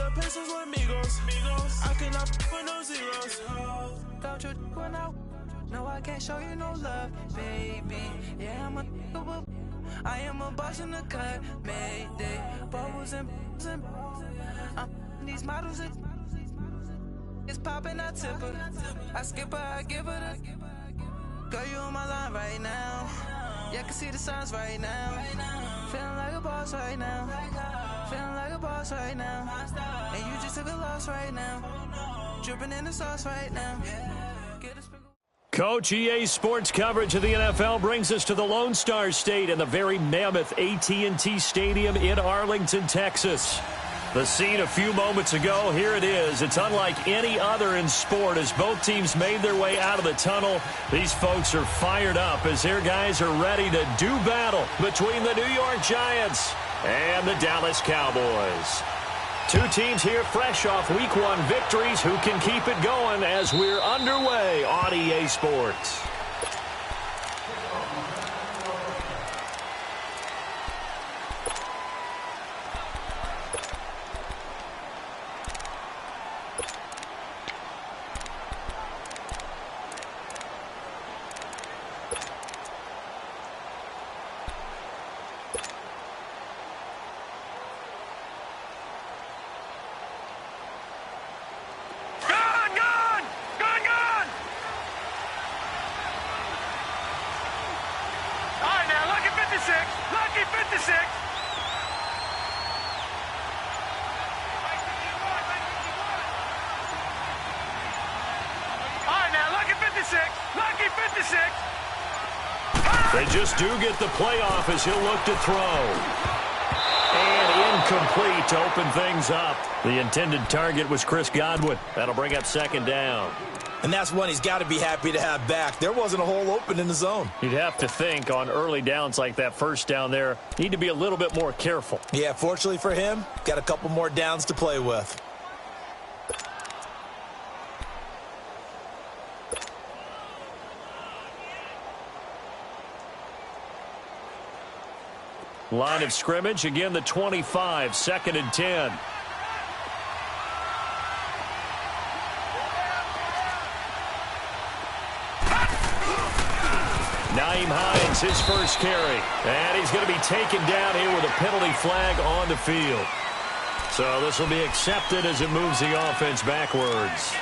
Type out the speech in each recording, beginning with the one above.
the pesos with amigos. I cannot put no zeros. Don't you run out? No, I can't show you no love, baby. Yeah, I am a boss in the cut, Mayday. Bubbles and these models it's popping, I tip her. I skip her, I give her the. Girl, you on my line right now. Yeah, I can see the signs right now. Feeling like a boss right now. Feeling like a boss right now. And you just took a loss right now. Dripping in the sauce right now. Coach, EA Sports coverage of the NFL brings us to the Lone Star State and the very mammoth AT&T Stadium in Arlington, Texas. The scene a few moments ago, here it is. It's unlike any other in sport as both teams made their way out of the tunnel. These folks are fired up as their guys are ready to do battle between the New York Giants and the Dallas Cowboys. Two teams here fresh off Week 1 victories. Who can keep it going as we're underway on EA Sports? They just do get the playoff as he'll look to throw. And incomplete to open things up. The intended target was Chris Godwin. That'll bring up second down. And that's one he's got to be happy to have back. There wasn't a hole open in the zone. You'd have to think on early downs like that first down there, need to be a little bit more careful. Yeah, fortunately for him, got a couple more downs to play with. Line of scrimmage, again the 25, 2nd and 10. Naeem Hines, his first carry. And he's going to be taken down here with a penalty flag on the field. So this will be accepted as it moves the offense backwards.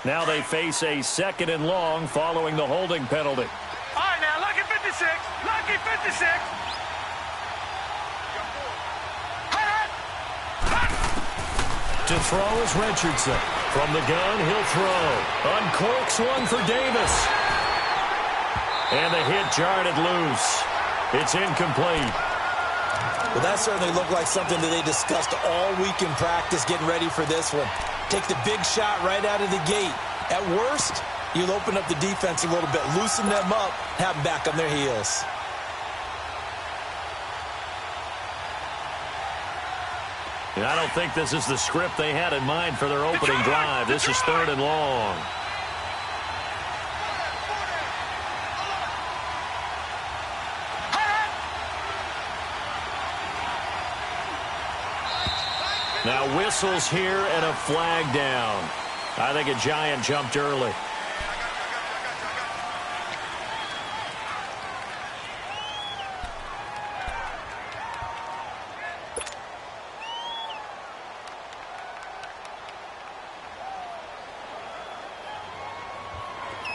Now they face a 2nd and long following the holding penalty. All right, now, lucky 56. Lucky 56. To throw is Richardson. From the gun, he'll throw. Uncorks one for Davis. And the hit jarred it loose. It's incomplete. Well, that certainly looked like something that they discussed all week in practice getting ready for this one. Take the big shot right out of the gate. At worst, you'll open up the defense a little bit, loosen them up, have them back on their heels. And I don't think this is the script they had in mind for their opening drive. This is 3rd and long. Now whistles here and a flag down. I think a Giant jumped early.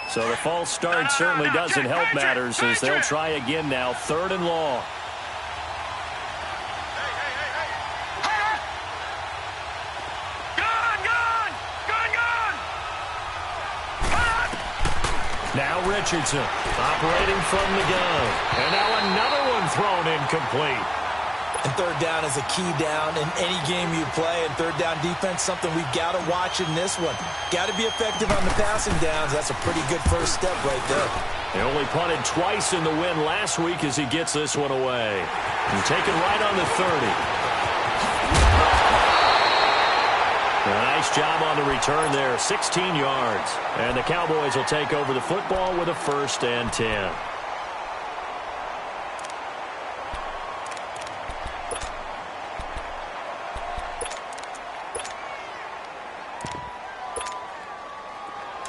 So the false start certainly doesn't help matters as they'll try again now. 3rd and long. Now Richardson operating from the gun. And now another one thrown incomplete. And 3rd down is a key down in any game you play. And 3rd down defense, something we've got to watch in this one. Got to be effective on the passing downs. That's a pretty good first step right there. He only punted twice in the win last week as he gets this one away. He's taken right on the 30. Nice job on the return there, 16 yards. And the Cowboys will take over the football with a 1st and 10.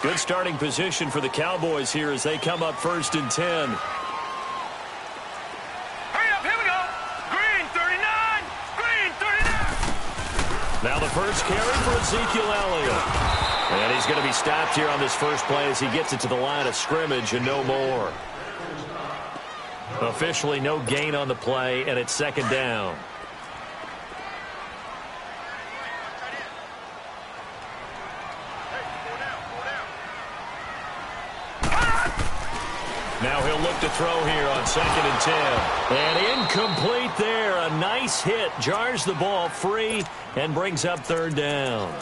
Good starting position for the Cowboys here as they come up 1st and 10. Hurry up, here we go. Green 39. Green 39. Now the first carry for Ezekiel Elliott. And he's going to be stopped here on this first play as he gets it to the line of scrimmage and no more. Officially no gain on the play, and it's 2nd down. Now he'll look to throw here on 2nd and 10. And incomplete there. A nice hit. Jars the ball free and brings up 3rd down.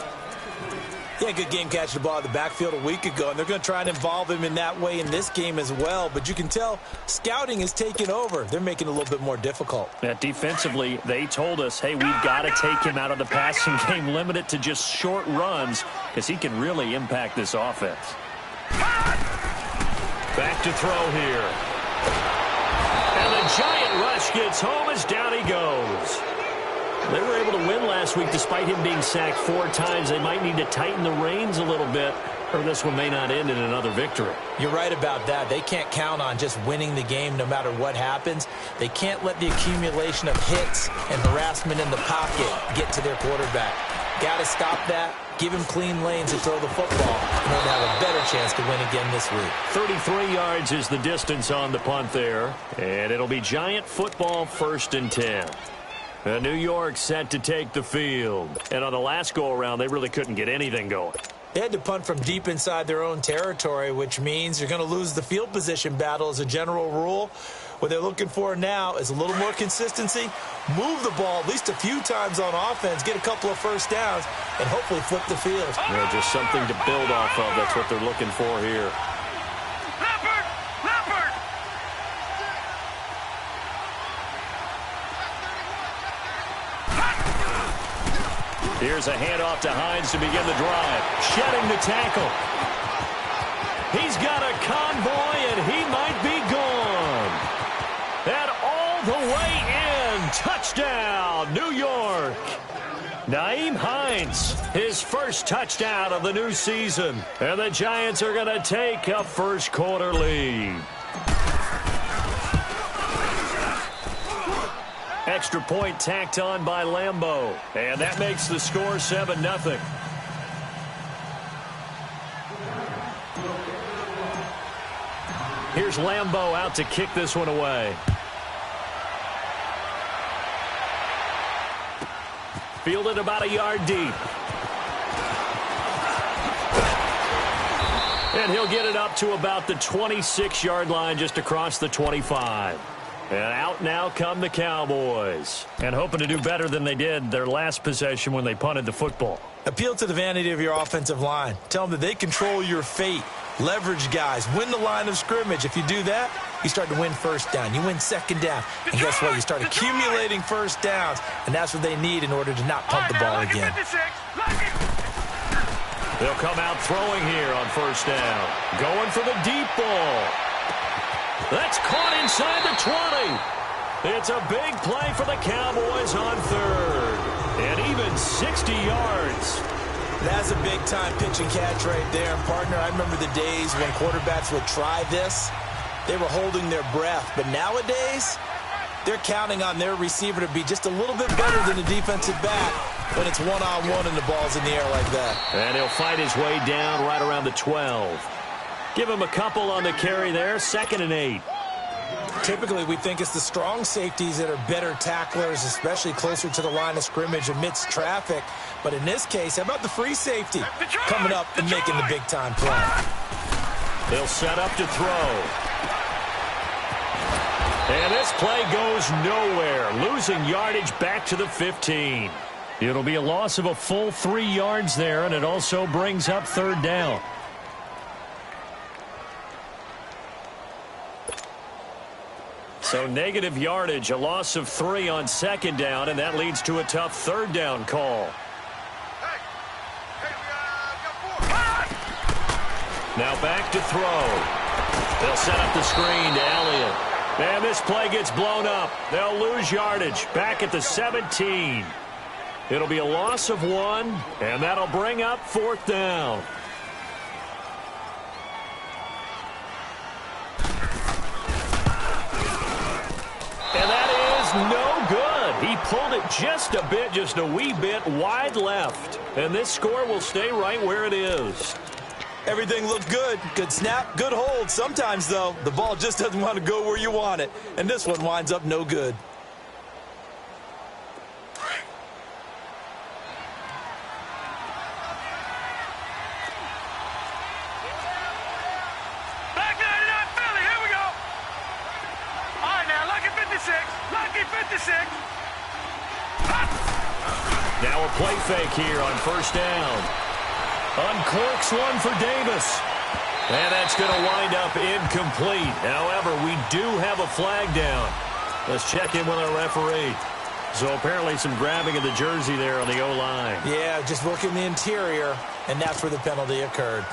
Yeah, good game catching the ball in the backfield a week ago, and they're going to try and involve him in that way in this game as well. But you can tell scouting is taking over. They're making it a little bit more difficult. Defensively, they told us, hey, we've got to take him out of the passing game, limit it to just short runs, because he can really impact this offense. Back to throw here. And the giant rush gets home as down he goes. They were able to win last week despite him being sacked 4 times. They might need to tighten the reins a little bit, or this one may not end in another victory. You're right about that. They can't count on just winning the game no matter what happens. They can't let the accumulation of hits and harassment in the pocket get to their quarterback. Got to stop that. Give him clean lanes to throw the football in order to have a better chance to win again this week. 33 yards is the distance on the punt there. And it'll be Giant football 1st and 10. New York set to take the field. And on the last go-around, they really couldn't get anything going. They had to punt from deep inside their own territory, which means you're going to lose the field position battle as a general rule. What they're looking for now is a little more consistency, move the ball at least a few times on offense, get a couple of 1st downs, and hopefully flip the field. Yeah, just something to build off of. That's what they're looking for here. Leopard! Leopard! Here's a handoff to Hines to begin the drive. Shedding the tackle. He's got a convoy, and he might be gone. And all the way in. Touchdown, New York. Nyheim Hines, his first touchdown of the new season. And the Giants are going to take a 1st quarter lead. Extra point tacked on by Lambeau. And that makes the score 7-0. Here's Lambeau out to kick this one away. Fielded about a yard deep. And he'll get it up to about the 26-yard line, just across the 25. And out now come the Cowboys. And hoping to do better than they did their last possession when they punted the football. Appeal to the vanity of your offensive line. Tell them that they control your fate. Leverage guys. Win the line of scrimmage. If you do that, you start to win 1st down. You win 2nd down. And guess what? You start accumulating 1st downs. And that's what they need in order to not pump the ball again. They'll come out throwing here on 1st down. Going for the deep ball. That's caught inside the 20. It's a big play for the Cowboys on 3rd. And even 60 yards. That's a big-time pitch and catch right there. And, partner, I remember the days when quarterbacks would try this. They were holding their breath. But nowadays, they're counting on their receiver to be just a little bit better than the defensive back when it's one-on-one and the ball's in the air like that. And he'll fight his way down right around the 12. Give him a couple on the carry there. 2nd and 8. Typically, we think it's the strong safeties that are better tacklers, especially closer to the line of scrimmage amidst traffic. But in this case, how about the free safety coming up and making the big-time play? They'll set up to throw. And this play goes nowhere, losing yardage back to the 15. It'll be a loss of a full 3 yards there, and it also brings up 3rd down. So negative yardage, a loss of 3 on 2nd down, and that leads to a tough 3rd down call. Hey, Now back to throw. They'll set up the screen to Elliott. And this play gets blown up. They'll lose yardage back at the 17. It'll be a loss of 1, and that'll bring up 4th down. And that is no good. He pulled it just a wee bit wide left. And this score will stay right where it is. Everything looked good. Good snap, good hold. Sometimes, though, the ball just doesn't want to go where you want it. And this one winds up no good. Back 99 Philly, here we go. All right, now, lucky 56. Lucky 56. Now a play fake here on 1st down. Uncorks one for Davis. And that's going to wind up incomplete. However, we do have a flag down. Let's check in with our referee. So apparently some grabbing of the jersey there on the O-line. Yeah, just working the interior, and that's where the penalty occurred.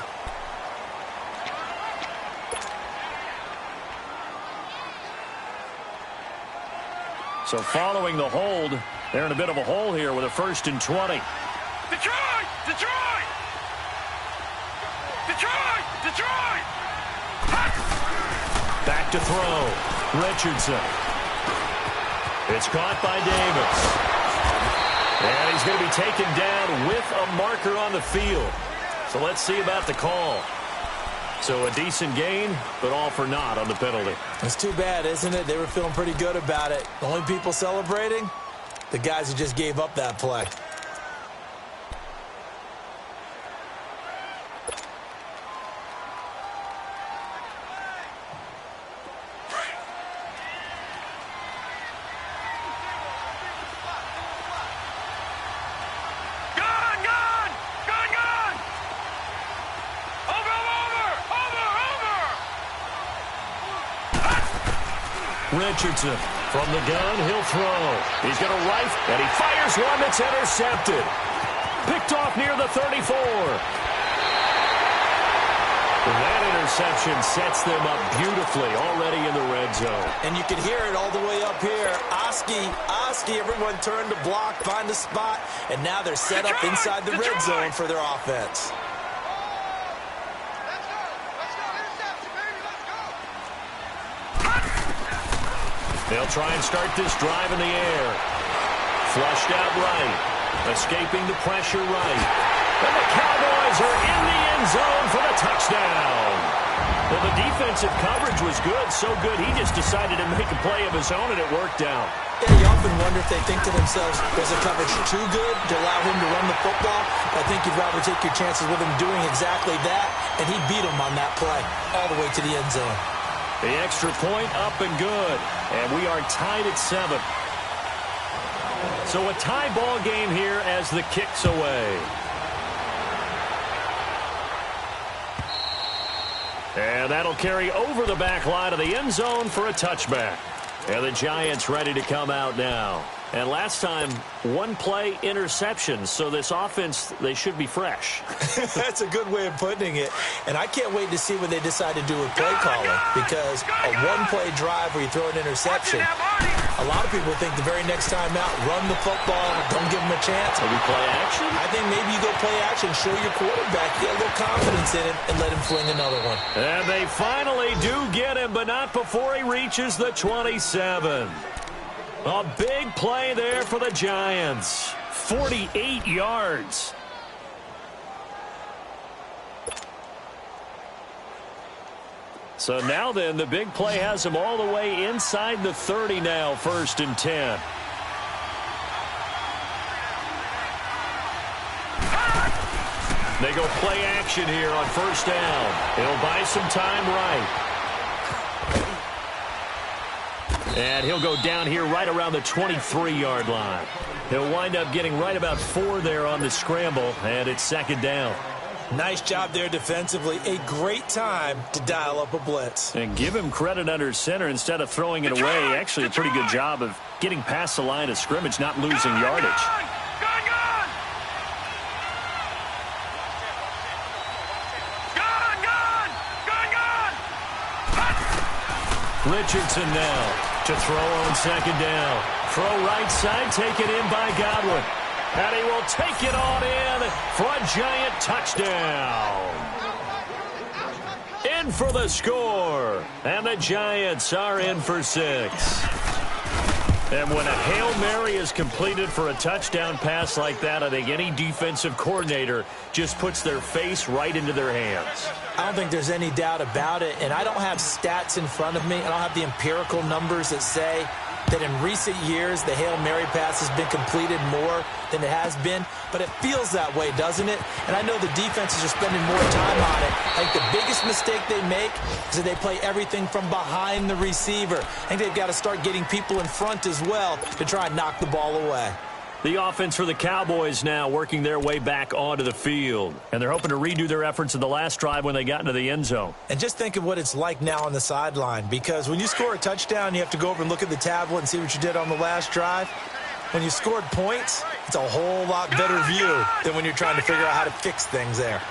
So following the hold, they're in a bit of a hole here with a 1st and 20. Detroit! Detroit! Detroit! Detroit! Back to throw. Richardson. It's caught by Davis. And he's going to be taken down with a marker on the field. So let's see about the call. So a decent gain, but all for naught on the penalty. It's too bad, isn't it? They were feeling pretty good about it. The only people celebrating, the guys who just gave up that play. Richardson from the gun, he'll throw. He's going to rifle, and he fires one that's intercepted. Picked off near the 34. That interception sets them up beautifully already in the red zone. And you can hear it all the way up here. Oski, everyone turned to block, find a spot, and now they're set up inside the red zone for their offense. They'll try and start this drive in the air. Flushed out right. Escaping the pressure right. And the Cowboys are in the end zone for the touchdown. Well, the defensive coverage was good, so good he just decided to make a play of his own, and it worked out. Yeah, you often wonder if they think to themselves, was the coverage too good to allow him to run the football? I think you'd rather take your chances with him doing exactly that, and he beat him on that play all the way to the end zone. The extra point up and good. And we are tied at 7. So a tie ball game here as the kick's away. And that'll carry over the back line of the end zone for a touchback. And the Giants ready to come out now. And last time, one play interception. So this offense, they should be fresh. That's a good way of putting it. And I can't wait to see what they decide to do with play calling. Because a one-play drive where you throw an interception, a lot of people think the very next time out, run the football, don't give them a chance. Maybe play action? I think maybe you go play action, show your quarterback, get a little confidence in him, and let him fling another one. And they finally do get him, but not before he reaches the 27. A big play there for the Giants. 48 yards. So now then, the big play has him all the way inside the 30 now, 1st and 10. They go play action here on 1st down. He'll buy some time right. And he'll go down here right around the 23-yard line. He'll wind up getting right about 4 there on the scramble, and it's 2nd down. Nice job there defensively. A great time to dial up a blitz. And give him credit under center instead of throwing it away. Actually, a pretty good job of getting past the line of scrimmage, not losing yardage. Richardson now to throw on second down. Throw right side, taken in by Godwin. And he will take it on in for a Giant touchdown. In for the score. And the Giants are in for 6. And when a Hail Mary is completed for a touchdown pass like that, I think any defensive coordinator just puts their face right into their hands. I don't think there's any doubt about it, and I don't have stats in front of me. I don't have the empirical numbers that say that in recent years the Hail Mary pass has been completed more than it has been, but it feels that way, doesn't it? And I know the defenses are spending more time on it. I think the biggest mistake they make is that they play everything from behind the receiver. I think they've got to start getting people in front as well to try and knock the ball away. The offense for the Cowboys now working their way back onto the field. And they're hoping to redo their efforts in the last drive when they got into the end zone. And just think of what it's like now on the sideline, because when you score a touchdown, you have to go over and look at the tablet and see what you did on the last drive. When you scored points, it's a whole lot better view than when you're trying to figure out how to fix things there.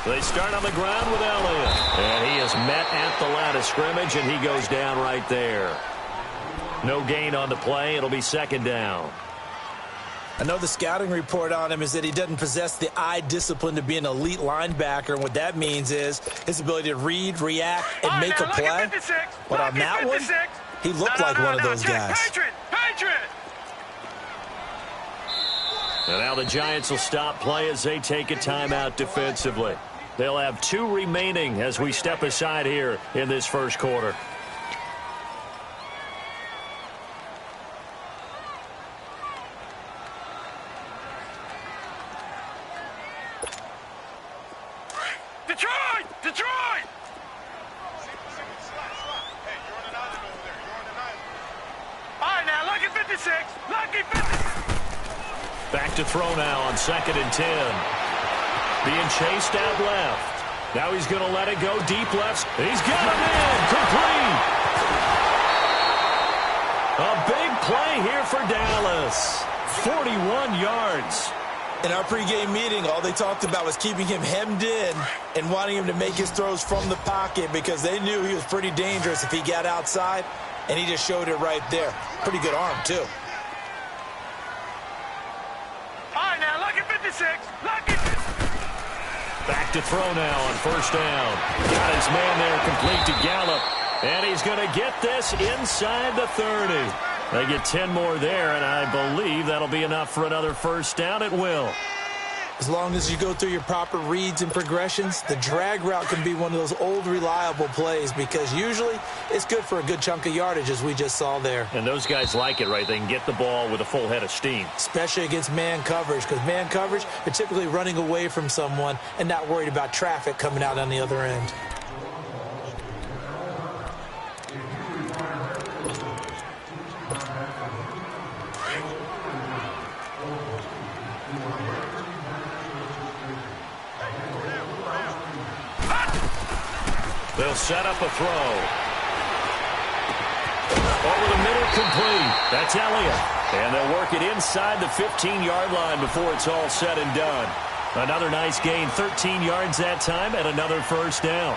They start on the ground with Elliott. And he is met at the line of scrimmage, and he goes down right there. No gain on the play. It'll be second down. I know the scouting report on him is that he doesn't possess the eye discipline to be an elite linebacker. And what that means is his ability to read, react, and make a play. But on that one, he looked like one of those guys. And now the Giants will stop play as they take a timeout defensively. They'll have 2 remaining as we step aside here in this first quarter. Detroit! Detroit! All right, now, lucky 56. Lucky 56. Back to throw now on 2nd and 10. Being chased out left. Now he's going to let it go deep left. He's got him in. Complete. A big play here for Dallas. 41 yards. In our pregame meeting, all they talked about was keeping him hemmed in and wanting him to make his throws from the pocket because they knew he was pretty dangerous if he got outside, and he just showed it right there. Pretty good arm, too. All right, now, lucky 56. Lucky 56. Back to throw now on 1st down. Got his man there complete to Gallup. And he's going to get this inside the 30. They get 10 more there, and I believe that'll be enough for another 1st down. It will. As long as you go through your proper reads and progressions, the drag route can be one of those old reliable plays because usually it's good for a good chunk of yardage, as we just saw there. And those guys like it, right? They can get the ball with a full head of steam. Especially against man coverage, because man coverage, they're typically running away from someone and not worried about traffic coming out on the other end. They'll set up a throw. Over the middle, complete. That's Elliott. And they'll work it inside the 15-yard line before it's all said and done. Another nice gain, 13 yards that time, and another 1st down.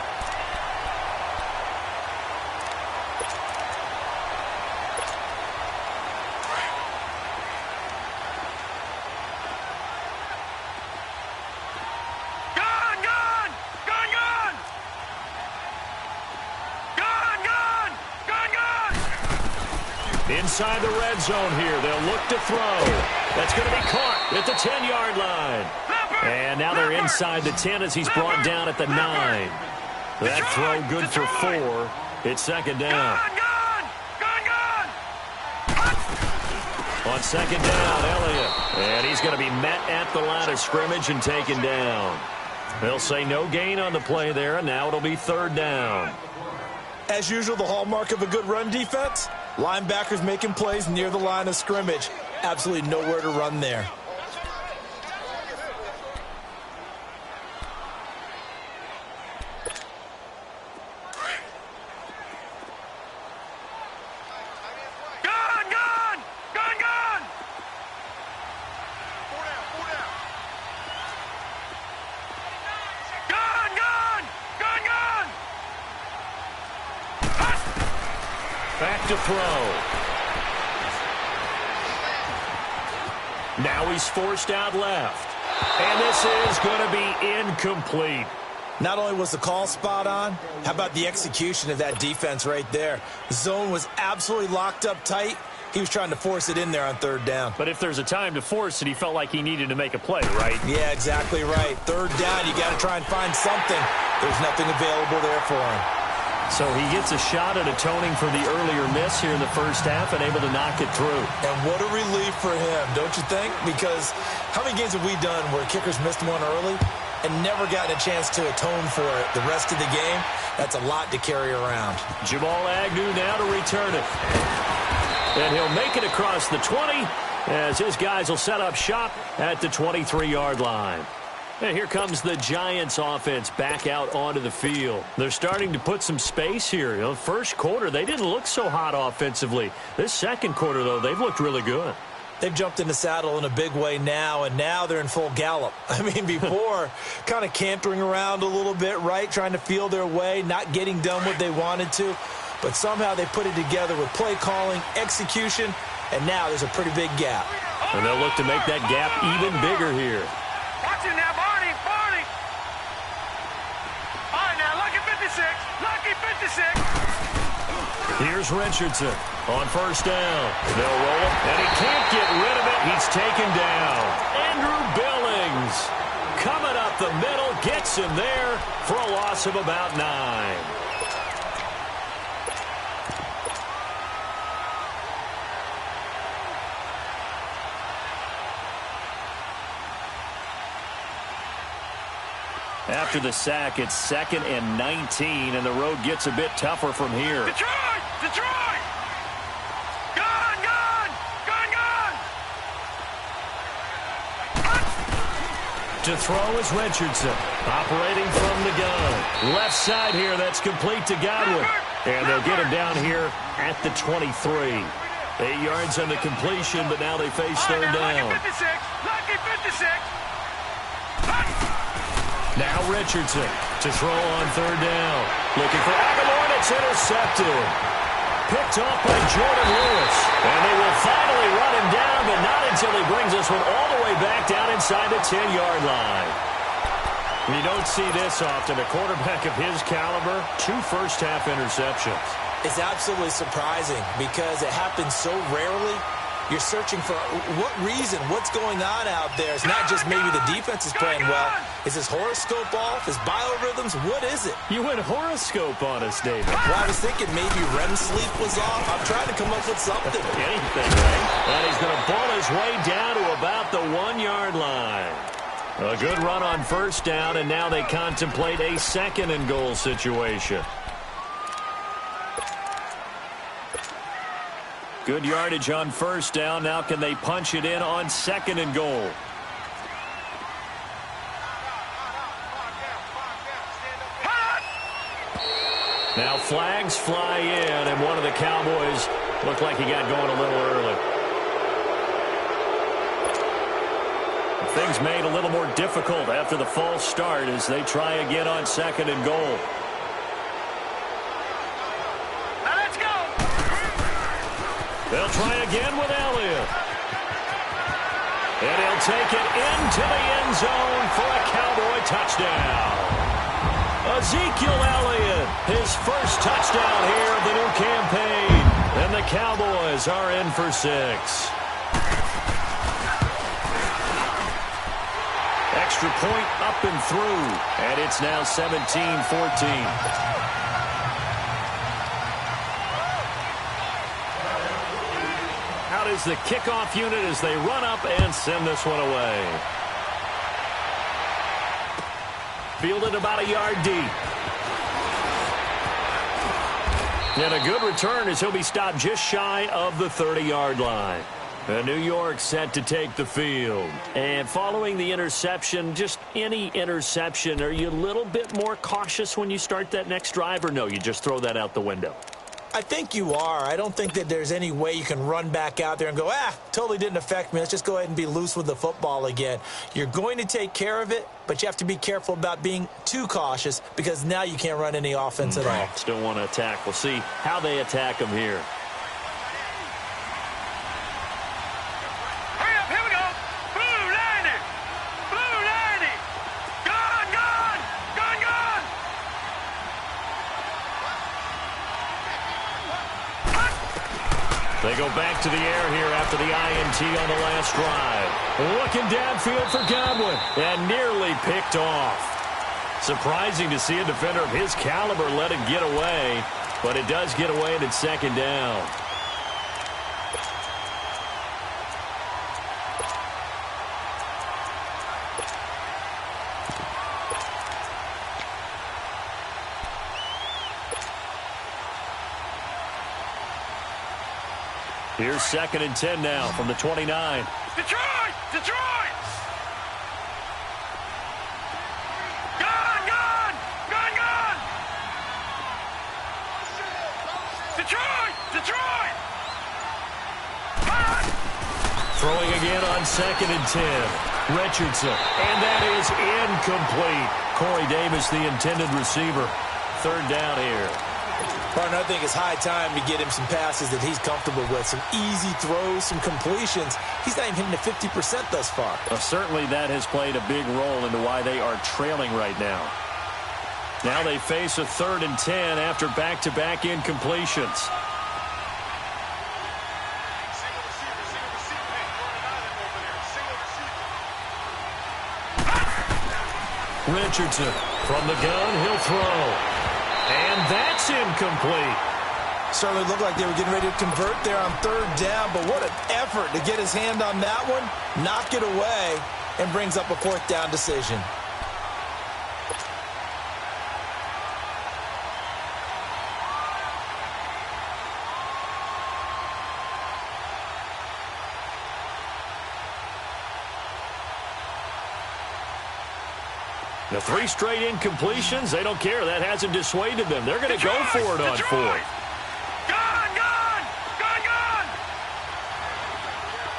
Inside the red zone here. They'll look to throw. That's going to be caught at the 10-yard line. And now they're inside the 10 as he's brought down at the 9. That throw good for 4. It's 2nd down. On 2nd down, Elliott. And he's going to be met at the line of scrimmage and taken down. They'll say no gain on the play there, and now it'll be 3rd down. As usual, the hallmark of a good run defense, linebackers making plays near the line of scrimmage. Absolutely nowhere to run there. Back to throw. Now he's forced out left. And this is going to be incomplete. Not only was the call spot on, how about the execution of that defense right there? The zone was absolutely locked up tight. He was trying to force it in there on third down. But if there's a time to force it, he felt like he needed to make a play, right? Yeah, exactly right. Third down, you got to try and find something. There's nothing available there for him. So he gets a shot at atoning for the earlier miss here in the first half and able to knock it through. And what a relief for him, don't you think? Because how many games have we done where kickers missed one early and never gotten a chance to atone for it the rest of the game? That's a lot to carry around. Jamal Agnew now to return it. And he'll make it across the 20 as his guys will set up shop at the 23-yard line. And here comes the Giants offense back out onto the field. They're starting to put some space here. You know, first quarter, they didn't look so hot offensively. This second quarter, though, they've looked really good. They've jumped in the saddle in a big way now, and now they're in full gallop. I mean, before, kind of cantering around a little bit, right, trying to feel their way, not getting done what they wanted to. But somehow they put it together with play calling, execution, and now there's a pretty big gap. And they'll look to make that gap even bigger here. Watch it now, Barney, Barney. All right, now, lucky 56, lucky 56. Here's Richardson on first down. They'll roll it, and he can't get rid of it. He's taken down. Andrew Billings coming up the middle, gets him there for a loss of about 9. After the sack, it's 2nd and 19, and the road gets a bit tougher from here. Detroit! Detroit! Gun! Gun! Gun! Gun! To throw is Richardson, operating from the gun. Left side here, that's complete to Godwin. And they'll get him down here at the 23. 8 yards on the completion, but now they face third down. Lucky 56! Lucky 56! Now Richardson to throw on third down. Looking for Aguilar, and it's intercepted. Picked off by Jordan Lewis. And they will finally run him down, but not until he brings this one all the way back down inside the 10-yard line. You don't see this often. A quarterback of his caliber, 2 first-half interceptions. It's absolutely surprising because it happens so rarely. You're searching for what reason, what's going on out there. It's not just maybe the defense is playing well. Is his horoscope off? His biorhythms? What is it? You went horoscope on us, David. Well, I was thinking maybe REM sleep was off. I'm trying to come up with something. Anything, right? And he's going to ball his way down to about the 1-yard line. A good run on first down, and now they contemplate a 2nd and goal situation. Good yardage on first down. Now can they punch it in on 2nd and goal? Now flags fly in, and one of the Cowboys looked like he got going a little early. Things made a little more difficult after the false start as they try again on 2nd and goal. They'll try again with Elliott. And he'll take it into the end zone for a Cowboy touchdown. Ezekiel Elliott, his first touchdown here of the new campaign. And the Cowboys are in for 6. Extra point up and through. And it's now 17-14. Out is the kickoff unit as they run up and send this one away. Fielded about a yard deep. And a good return as he'll be stopped just shy of the 30-yard line. And New York set to take the field. And following the interception, just any interception, are you a little bit more cautious when you start that next drive, or no, you just throw that out the window? I think you are. I don't think that there's any way you can run back out there and go, totally didn't affect me. Let's just go ahead and be loose with the football again. You're going to take care of it, but you have to be careful about being too cautious because now you can't run any offense at all. Still want to attack. We'll see how they attack them here. Hurry up, here we go. Blue lining. Blue lining. Gone, gone. Gone, gone. They go back to the air here after the INT on the last drive. Looking downfield for Godwin and nearly picked off. Surprising to see a defender of his caliber let it get away, but it does get away and it's second down. Here's 2nd and 10 now from the 29. Detroit! Detroit! Gone, gone! Gone, gone! Detroit! Detroit! Hot! Throwing again on 2nd and 10. Richardson. And that is incomplete. Corey Davis, the intended receiver. 3rd down here. Partner, I think it's high time to get him some passes that he's comfortable with. Some easy throws, some completions. He's not even hitting the 50% thus far. Well, certainly that has played a big role into why they are trailing right now. Now they face a 3rd and 10 after back-to-back incompletions. Richardson from the gun, he'll throw. And that's incomplete. Certainly looked like they were getting ready to convert there on 3rd down, but what an effort to get his hand on that one, knock it away, and brings up a 4th down decision. The 3 straight incompletions, they don't care. That hasn't dissuaded them. They're going to go for it on 4th. Gone, gone! Gone, gone!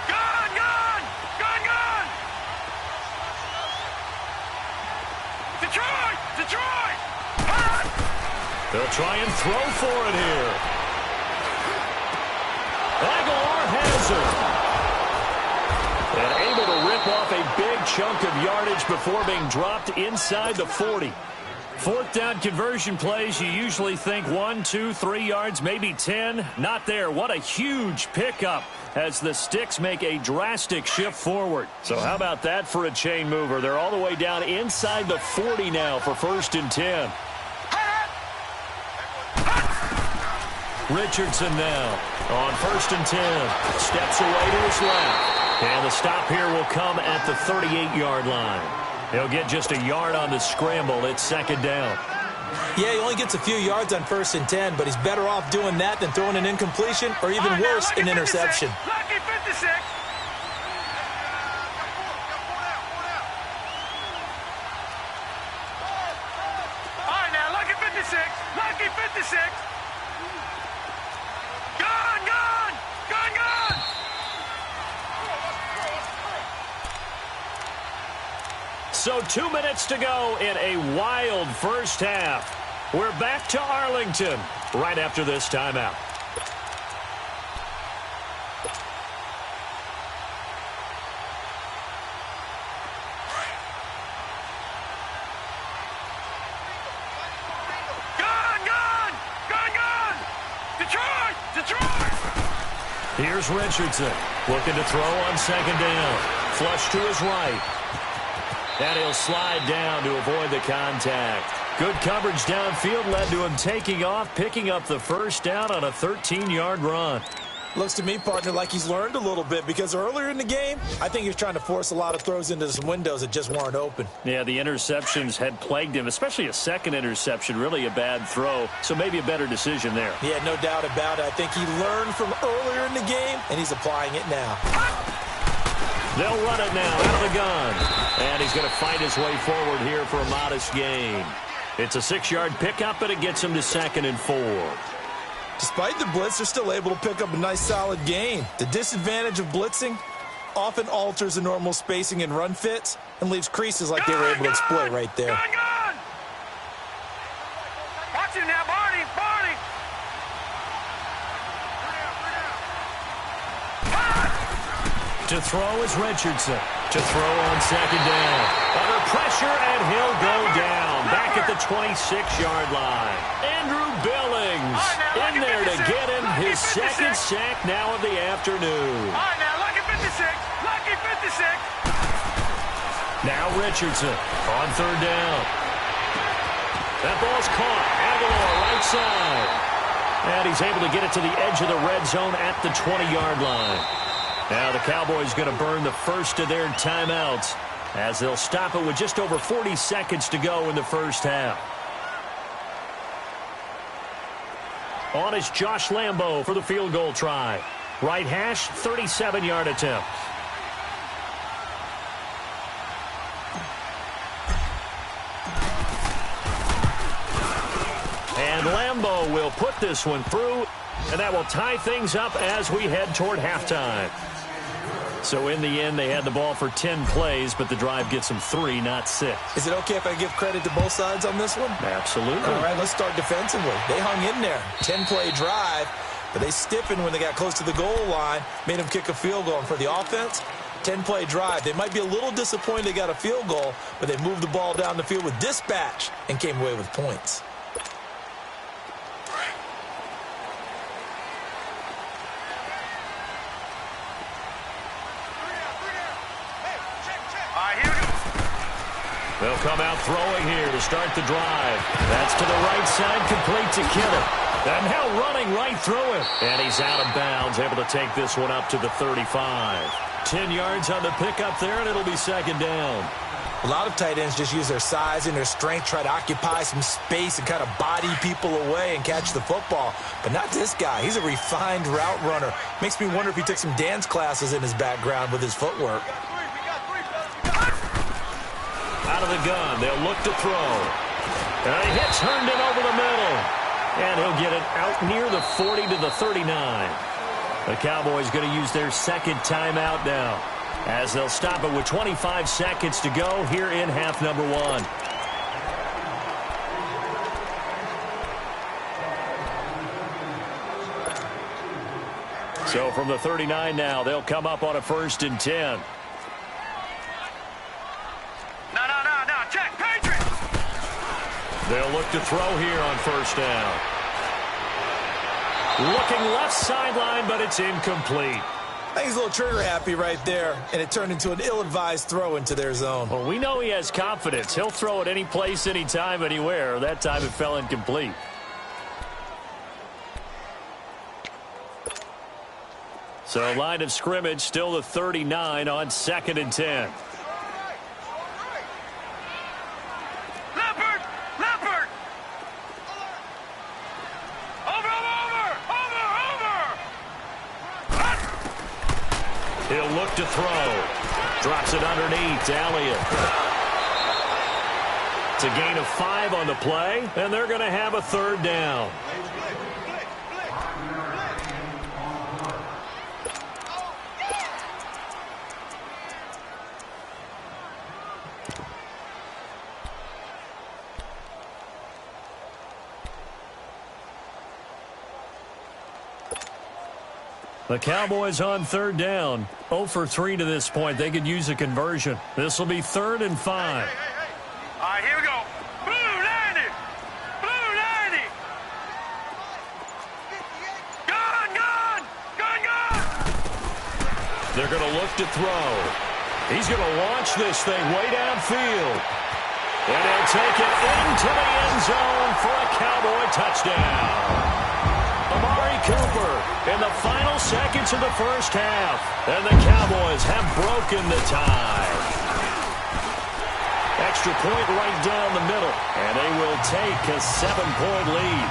Gone, gone! Gone, gone! Detroit! Detroit! Hot! They'll try and throw for it here. Aguilar has it. And able to rip off a big chunk of yardage before being dropped inside the 40. 4th down conversion plays, you usually think 1, 2, 3 yards, maybe 10. Not there. What a huge pickup as the Sticks make a drastic shift forward. So how about that for a chain mover? They're all the way down inside the 40 now for 1st and 10. Richardson now on 1st and 10. Steps away to his left. And the stop here will come at the 38-yard line. He'll get just a yard on the scramble. It's 2nd down. Yeah, he only gets a few yards on 1st and 10, but he's better off doing that than throwing an incompletion or even worse, an interception. Lucky 56. All right, now, lucky 56. Lucky 56. Gone, gone! Gone, gone! So 2 minutes to go in a wild first half. We're back to Arlington right after this timeout. Gone, gone! Gone, gone! Detroit! Detroit! Here's Richardson looking to throw on 2nd down. Flush to his right. And he'll slide down to avoid the contact. Good coverage downfield led to him taking off, picking up the 1st down on a 13-yard run. Looks to me, partner, like he's learned a little bit because earlier in the game, I think he was trying to force a lot of throws into some windows that just weren't open. Yeah, the interceptions had plagued him, especially a 2nd interception, really a bad throw, so maybe a better decision there. Yeah, no doubt about it. I think he learned from earlier in the game, and he's applying it now. They'll run it now out of the gun. And he's going to fight his way forward here for a modest gain. It's a 6-yard pickup, but it gets him to 2nd and 4. Despite the blitz, they're still able to pick up a nice solid gain. The disadvantage of blitzing often alters the normal spacing and run fits and leaves creases like they were able to exploit right there. Gun! Watch him now, Barney! Barney! To throw is Richardson. To throw on second down. Under pressure, and he'll go down. Back at the 26-yard line. Andrew Billings in there to get him his second sack now of the afternoon. All right, now, lucky 56. Lucky 56. Now Richardson on third down. That ball's caught. Aguilar right side. And he's able to get it to the edge of the red zone at the 20-yard line. Now the Cowboys going to burn the first of their timeouts as they'll stop it with just over 40 seconds to go in the first half. On is Josh Lambo for the field goal try. Right hash, 37-yard attempt. And Lambo will put this one through, and that will tie things up as we head toward halftime. So in the end, they had the ball for 10 plays, but the drive gets them 3, not 6. Is it okay if I give credit to both sides on this one? Absolutely. All right, let's start defensively. They hung in there. 10-play drive, but they stiffened when they got close to the goal line, made them kick a field goal. And for the offense, 10-play drive. They might be a little disappointed they got a field goal, but they moved the ball down the field with dispatch and came away with points. They'll come out throwing here to start the drive. That's to the right side, complete to Kittle. And now running right through it. And he's out of bounds, able to take this one up to the 35. 10 yards on the pickup there, and it'll be second down. A lot of tight ends just use their size and their strength, try to occupy some space and kind of body people away and catch the football. But not this guy. He's a refined route runner. Makes me wonder if he took some dance classes in his background with his footwork. Out of the gun, they'll look to throw. And he hits Herndon over the middle. And he'll get it out near the 40 to the 39. The Cowboys going to use their second timeout now, as they'll stop it with 25 seconds to go here in half number 1. So from the 39 now, they'll come up on a 1st and 10. No, check, Patriots! They'll look to throw here on 1st down. Looking left sideline, but it's incomplete. I think he's a little trigger happy right there, and it turned into an ill-advised throw into their zone. Well, we know he has confidence. He'll throw it any place, anytime, anywhere. That time it fell incomplete. So line of scrimmage, still the 39 on 2nd and 10. Leopard! Over! He'll look to throw. Drops it underneath to Elliott. It's a gain of 5 on the play, and they're going to have a 3rd down. The Cowboys on 3rd down. 0 for 3 to this point. They could use a conversion. This will be 3rd and 5. All right, here we go. Blue 90! Blue 90! Gun! They're going to look to throw. He's going to launch this thing way downfield. And he'll take it into the end zone for a Cowboy touchdown. Amari Cooper in the final seconds of the first half. And the Cowboys have broken the tie. Extra point right down the middle. And they will take a 7-point lead.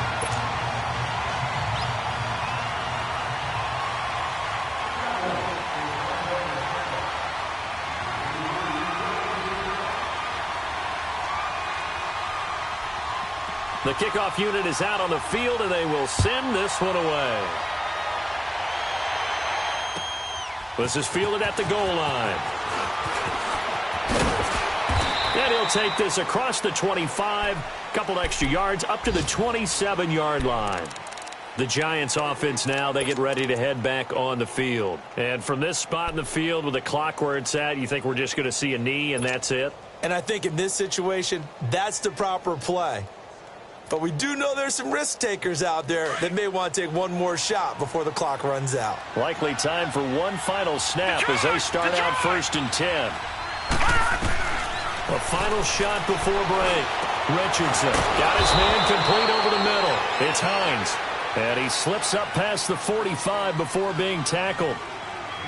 The kickoff unit is out on the field, and they will send this one away. This is fielded at the goal line. And he'll take this across the 25, couple extra yards, up to the 27-yard line. The Giants offense now, they get ready to head back on the field. And from this spot in the field with the clock where it's at, you think we're just going to see a knee and that's it? And I think in this situation, that's the proper play. But we do know there's some risk takers out there that may want to take one more shot before the clock runs out. Likely time for one final snap as they start out 1st and 10. A final shot before break. Richardson got his man complete over the middle. It's Hines. And he slips up past the 45 before being tackled.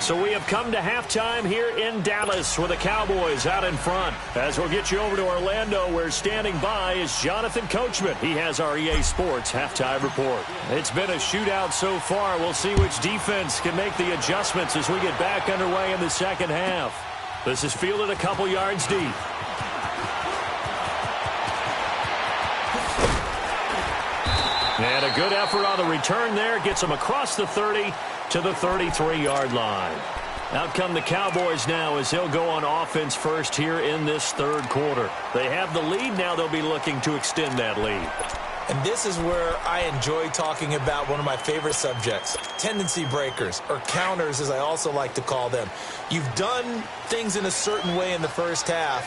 So we have come to halftime here in Dallas with the Cowboys out in front. As we'll get you over to Orlando, where standing by is Jonathan Coachman. He has our EA Sports halftime report. It's been a shootout so far. We'll see which defense can make the adjustments as we get back underway in the second half. This is fielded a couple yards deep. And a good effort on the return there. Gets him across the 30 to the 33-yard line. Out come the Cowboys now as they'll go on offense first here in this third quarter. They have the lead. Now they'll be looking to extend that lead. And this is where I enjoy talking about one of my favorite subjects, tendency breakers, or counters as I also like to call them. You've done things in a certain way in the first half,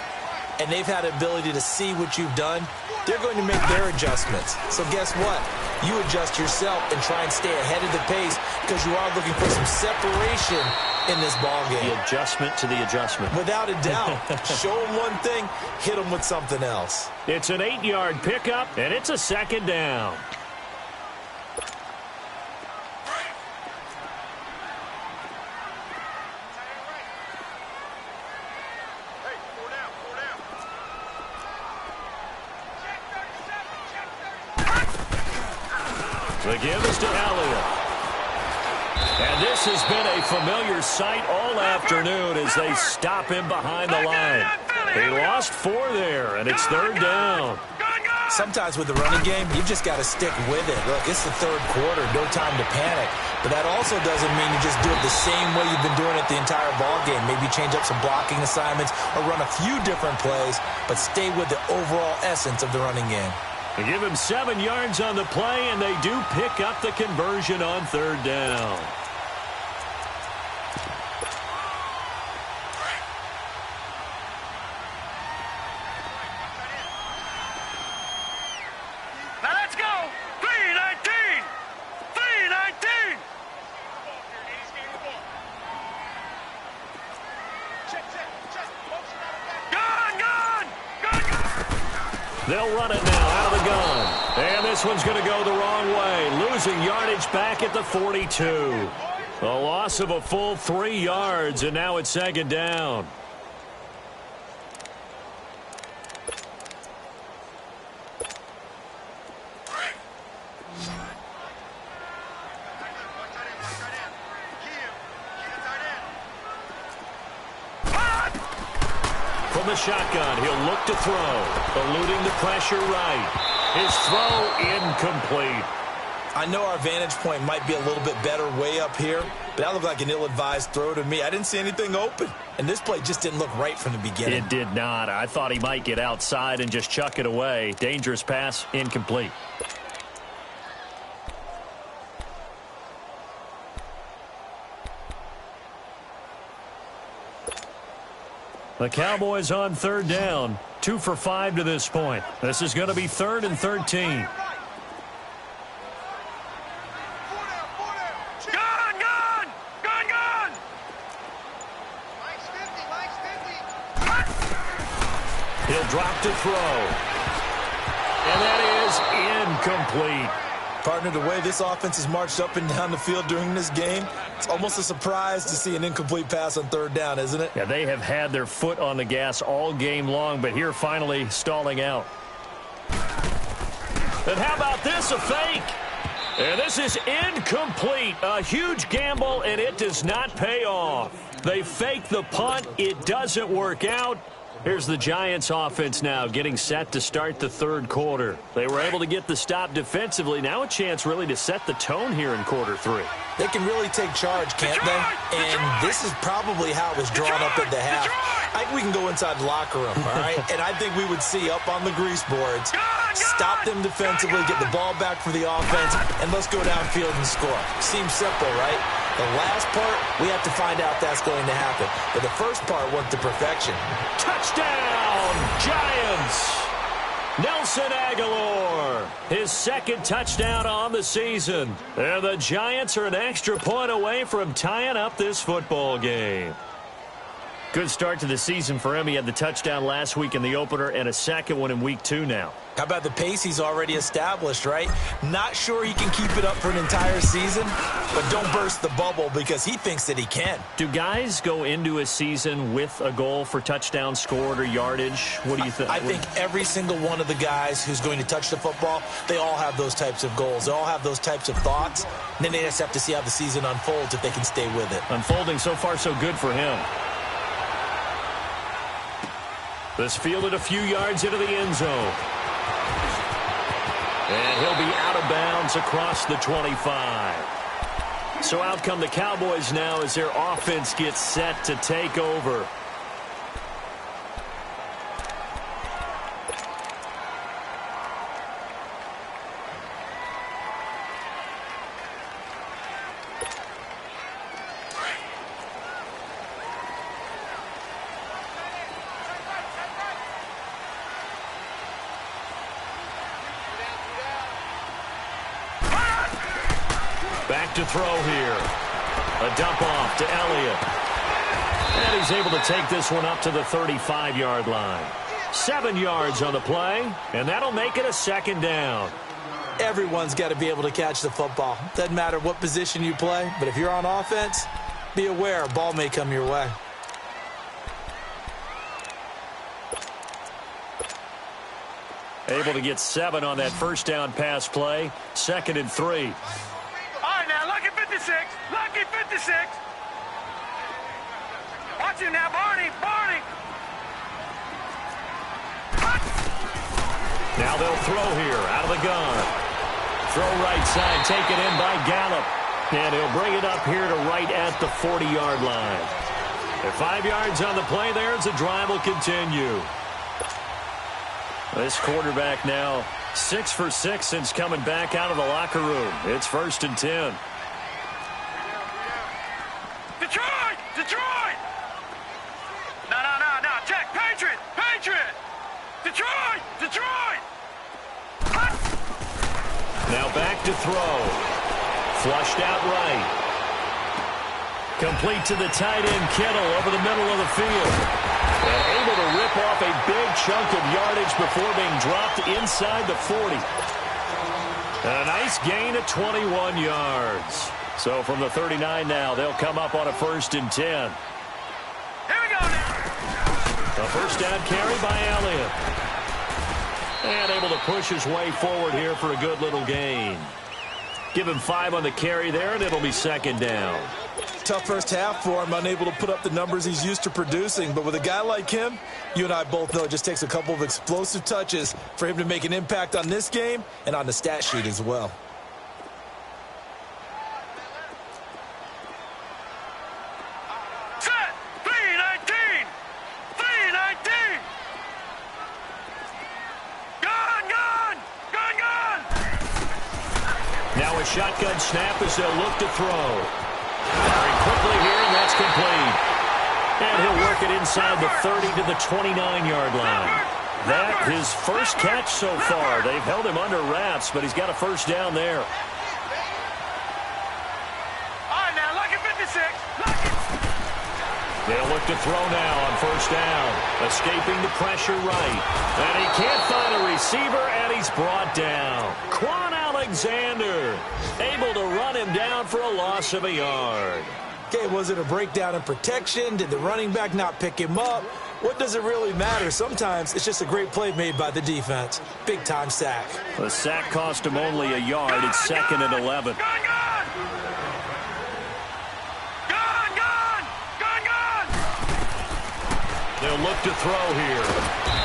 and they've had the ability to see what you've done. They're going to make their adjustments. So guess what? You adjust yourself and try and stay ahead of the pace because you are looking for some separation in this ballgame. The adjustment to the adjustment. Without a doubt. Show them one thing, hit them with something else. It's an 8-yard pickup, and it's a second down. The give is to Elliott. And this has been a familiar sight all afternoon as they stop him behind the line. They lost 4 there, and it's third down. Sometimes with the running game, you've just got to stick with it. Look, it's the third quarter, no time to panic. But that also doesn't mean you just do it the same way you've been doing it the entire ball game. Maybe change up some blocking assignments or run a few different plays, but stay with the overall essence of the running game. They give him 7 yards on the play, and they do pick up the conversion on third down. Now let's go. 3-19. 3-19. They'll run it now out of the gun. And this one's going to go the wrong way. Losing yardage back at the 42. A loss of a full 3 yards, and now it's second down. From the shotgun, he'll look to throw. Eluding the pressure right. His throw incomplete. I know our vantage point might be a little bit better way up here, but that looked like an ill-advised throw to me. I didn't see anything open, and this play just didn't look right from the beginning. It did not. I thought he might get outside and just chuck it away. Dangerous pass, incomplete. The Cowboys on third down. 2 for 5 to this point. This is going to be 3rd and 13. He'll drop to throw. And that is incomplete. Partner, the way this offense has marched up and down the field during this game, it's almost a surprise to see an incomplete pass on third down, isn't it? Yeah, they have had their foot on the gas all game long, but here finally stalling out. And how about this, a fake? And this is incomplete. A huge gamble, and it does not pay off. They fake the punt. It doesn't work out. Here's the Giants offense now getting set to start the third quarter. They were able to get the stop defensively. Now a chance really to set the tone here in quarter three. They can really take charge, can't they? And this is probably how it was drawn up at the half. I think we can go inside the locker room, all right? And I think we would see up on the grease boards, stop them defensively, get the ball back for the offense, and let's go downfield and score. Seems simple, right? The last part, we have to find out that's going to happen. But the first part went to perfection. Touchdown, Giants! Nelson Aguilar, his second touchdown on the season. And the Giants are an extra point away from tying up this football game. Good start to the season for him. He had the touchdown last week in the opener and a second one in week 2 now. How about the pace he's already established, right? Not sure he can keep it up for an entire season, but don't burst the bubble because he thinks that he can. Do guys go into a season with a goal for touchdown scored or yardage? What do you think? I think every single one of the guys who's going to touch the football, they all have those types of goals. They all have those types of thoughts. And then they just have to see how the season unfolds if they can stay with it. Unfolding so far so good for him. This fielded a few yards into the end zone. And he'll be out of bounds across the 25. So out come the Cowboys now as their offense gets set to take over. Back to throw here. A dump off to Elliott. And he's able to take this one up to the 35-yard line. 7 yards on the play, and that'll make it a second down. Everyone's got to be able to catch the football. Doesn't matter what position you play, but if you're on offense, be aware a ball may come your way. Able to get 7 on that first down pass play. 2nd and 3. All right, now, lucky 56. Lucky 56. Watch him now, Barney. Barney. Now they'll throw here out of the gun. Throw right side, taken in by Gallup. And he'll bring it up here to right at the 40-yard line. At 5 yards on the play there as the drive will continue. This quarterback now 6 for 6 since coming back out of the locker room. It's 1st and 10. Detroit! Detroit! No. Check. Patriot! Patriot! Detroit! Detroit! Now back to throw. Flushed out right. Complete to the tight end, Kittle, over the middle of the field. And able to rip off a big chunk of yardage before being dropped inside the 40. And a nice gain of 21 yards. So from the 39 now, they'll come up on a 1st and 10. Here we go now. A first down carry by Elliott. And able to push his way forward here for a good little gain. Give him 5 on the carry there, and it'll be 2nd down. Tough first half for him, unable to put up the numbers he's used to producing. But with a guy like him, you and I both know it just takes a couple of explosive touches for him to make an impact on this game and on the stat sheet as well. Set! 319! 319! Gun! Now a shotgun snap as they'll look to throw. Very quickly here, and that's complete. And he'll work it inside the 30 to the 29-yard line. That his first catch so far. They've held him under wraps, but he's got a first down there. All right, now, lucky 56. Lucky. They'll look to throw now on first down. Escaping the pressure right. And he can't find a receiver, and he's brought down. Quan Alexander able to run him down for a loss of a yard. Okay, was it a breakdown in protection? Did the running back not pick him up? What does it really matter? Sometimes it's just a great play made by the defense. Big-time sack. The sack cost him only a yard. It's 2nd and 11. Gun! He'll look to throw here.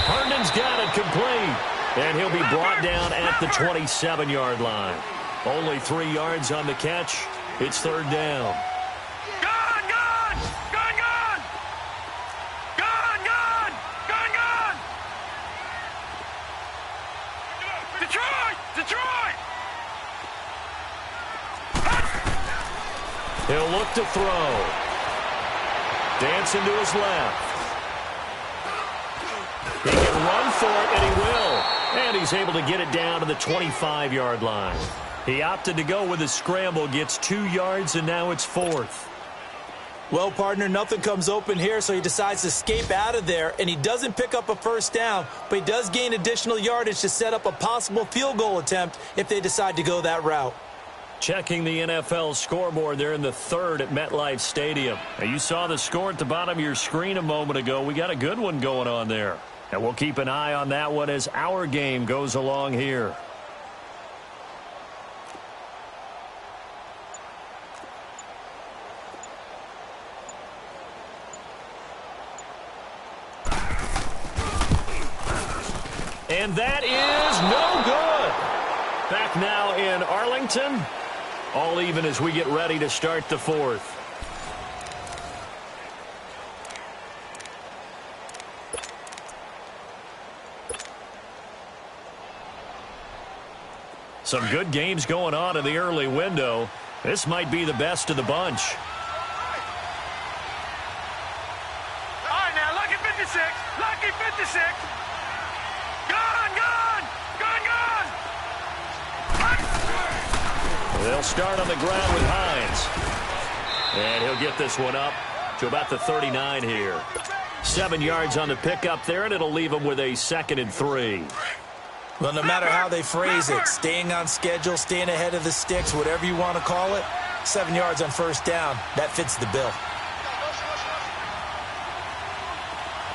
Herndon's got it complete. And he'll be brought down at the 27-yard line. Only 3 yards on the catch. It's third down. Gone, gone! Gone, gone! Gone, gone! Gone, gone! Detroit! Detroit! He'll look to throw. Dancing to his left. He can run for it, and he will. And he's able to get it down to the 25-yard line. He opted to go with a scramble, gets 2 yards, and now it's fourth. Well, partner, nothing comes open here, so he decides to escape out of there, and he doesn't pick up a first down, but he does gain additional yardage to set up a possible field goal attempt if they decide to go that route. Checking the NFL scoreboard, they're in the third at MetLife Stadium. Now, you saw the score at the bottom of your screen a moment ago. We got a good one going on there. And we'll keep an eye on that one as our game goes along here. And that is no good. Back now in Arlington. All even as we get ready to start the fourth. Some good games going on in the early window. This might be the best of the bunch. All right, now, lucky 56. Lucky 56. Gone, gone. Gone, gone. They'll start on the ground with Hines. And he'll get this one up to about the 39 here. 7 yards on the pickup there, and it'll leave him with a 2nd and 3. Well, no matter how they phrase it, staying on schedule, staying ahead of the sticks, whatever you want to call it, 7 yards on first down, that fits the bill.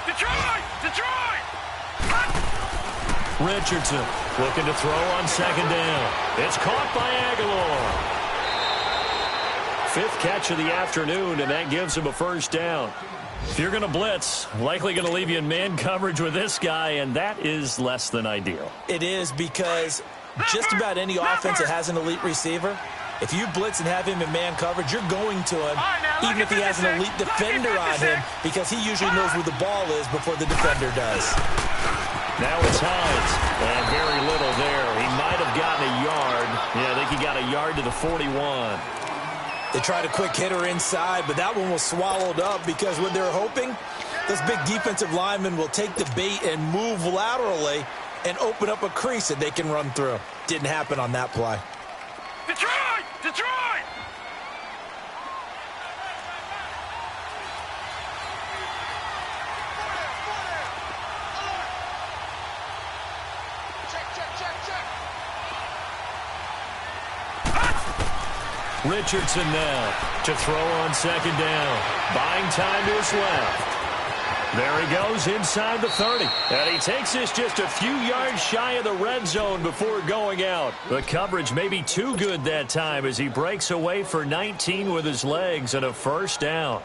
Detroit! Detroit! Richardson looking to throw on 2nd down. It's caught by Aguilar. 5th catch of the afternoon, and that gives him a first down. If you're going to blitz, likely going to leave you in man coverage with this guy, and that is less than ideal. It is, because just about any offense that has an elite receiver, if you blitz and have him in man coverage, you're going to him, even if he has an elite defender on him, because he usually knows where the ball is before the defender does. Now it's Hines, and very little there. He might have gotten a yard. Yeah, I think he got a yard to the 41. They tried a quick hitter inside, but that one was swallowed up because when they're hoping, this big defensive lineman will take the bait and move laterally and open up a crease that they can run through. Didn't happen on that play. Detroit! Detroit! Richardson now to throw on 2nd down. Buying time to his left. There he goes inside the 30. And he takes this just a few yards shy of the red zone before going out. The coverage may be too good that time as he breaks away for 19 with his legs and a first down.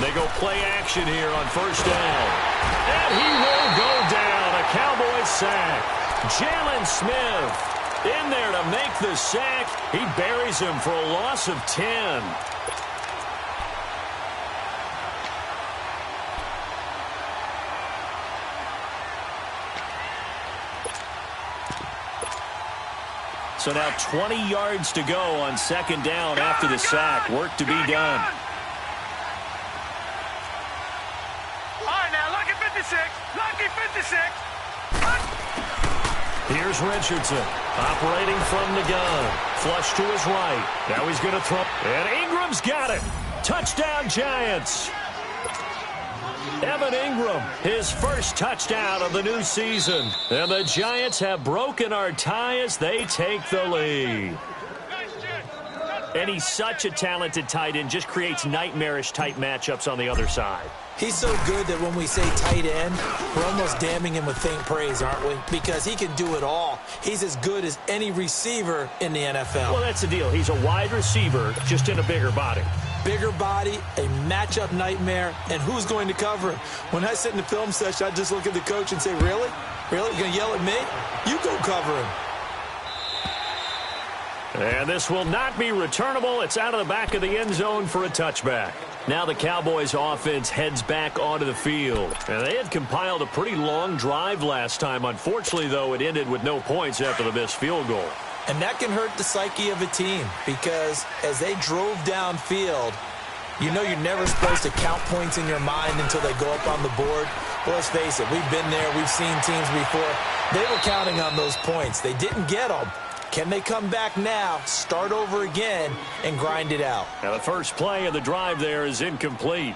They go play action here on first down. And he will go down. A Cowboys sack. Jalen Smith in there to make the sack. He buries him for a loss of 10. So now 20 yards to go on 2nd down after the sack. Work to be done. Lucky 56. Here's Richardson operating from the gun. Flush to his right. Now he's going to throw. And Ingram's got it. Touchdown, Giants. Evan Ingram, his first touchdown of the new season. And the Giants have broken our tie as they take the lead. And he's such a talented tight end, just creates nightmarish-type matchups on the other side. He's so good that when we say tight end, we're almost damning him with faint praise, aren't we? Because he can do it all. He's as good as any receiver in the NFL. Well, that's the deal. He's a wide receiver, just in a bigger body. Bigger body, a matchup nightmare, and who's going to cover him? When I sit in the film session, I just look at the coach and say, really? Really? You're going to yell at me? You go cover him. And this will not be returnable. It's out of the back of the end zone for a touchback. Now the Cowboys offense heads back onto the field. And they had compiled a pretty long drive last time. Unfortunately, though, it ended with no points after the missed field goal. And that can hurt the psyche of a team because as they drove downfield, you know you're never supposed to count points in your mind until they go up on the board. Well, let's face it, we've been there. We've seen teams before. They were counting on those points. They didn't get them. Can they come back now, start over again, and grind it out? Now the first play of the drive there is incomplete.